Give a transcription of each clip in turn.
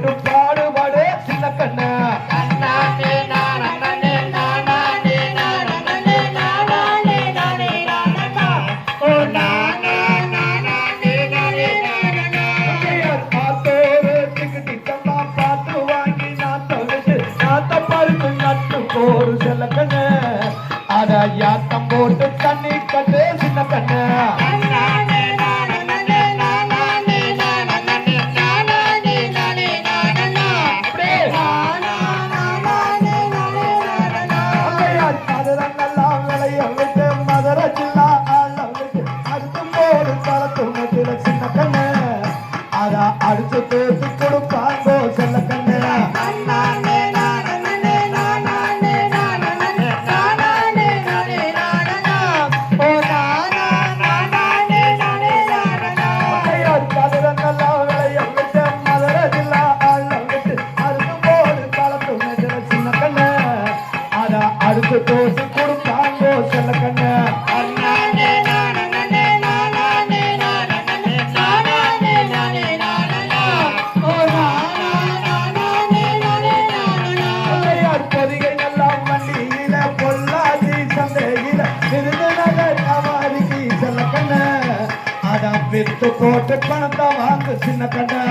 போட்டு பாடுபாடு சின்ன கண்ணு ஒரு சில கண்ணு அத யாத்தம் போட்டு தண்ணி கட்டு சின்ன கண்ணு மதுரங்கெல்லாம் விளைய விட்டு மதுர ஜில்லா ஆள விட்டு அடுத்து போடு களத்து சின்ன கண்ணு அத அடிச்சு தோத்து கொடுப்பாங்கோ சில கண்ணு அடுத்து தோசை கொடுப்பாங்கோ செல்ல கண்ணு பொதிகை எல்லாம் வண்டியில பொல்லாதி சந்தையில விருதுநகர் அவாரிக்கு செல்ல கண்ணு அதான் வித்து போட்டு பணத்தை வாங்க சின்ன கண்ணு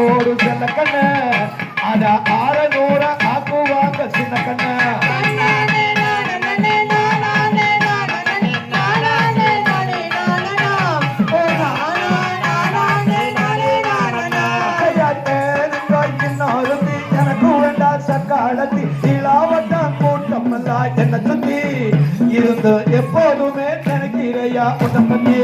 ஒரு சின்ன கண்ணு அத 600 ஆக்குவாங்க சின்ன கண்ணு எனக்கு வேண்டா சக்காலத்தி இலாவட்டம் கூட்டம் என்ன சுத்தி இருந்து எப்போதுமே நினைக்கிறையா உன்னை பத்தி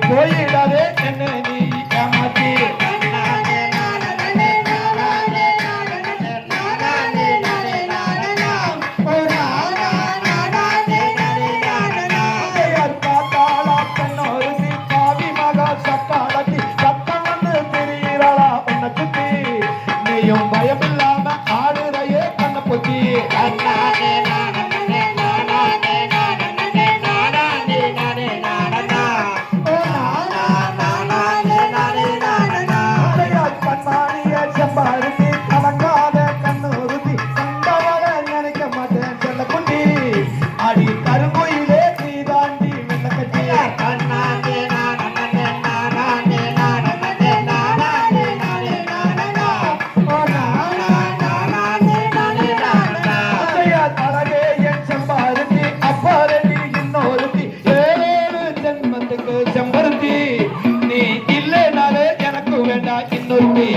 போயிடாதே என்ன நீ ஏமாத்தி பார்த்தாளா பெண்ணொரு பாவி மகா சக்காலத்தி சத்தம் வந்து திரியிறாளா உன்னை சுத்தி நீயும் பயமில்லாம ஆடுறையே கண்ண பொத்தி செம்பாருத்தி கலங்காத கண்ணுறுத்தி கண்டவள நினைக்க மாட்டேன் செல்ல குண்டி அடி கருங்குயிலே நீ தாண்டி வெள்ள கட்டி அழகே என் செம்பாருத்தி அப்பாரடி இன்னொருத்தி 7 ஜென்மத்துக்கு செம்பருத்தி நீ இல்லைனாலே எனக்கு வேண்டாம் இன்னொருத்தி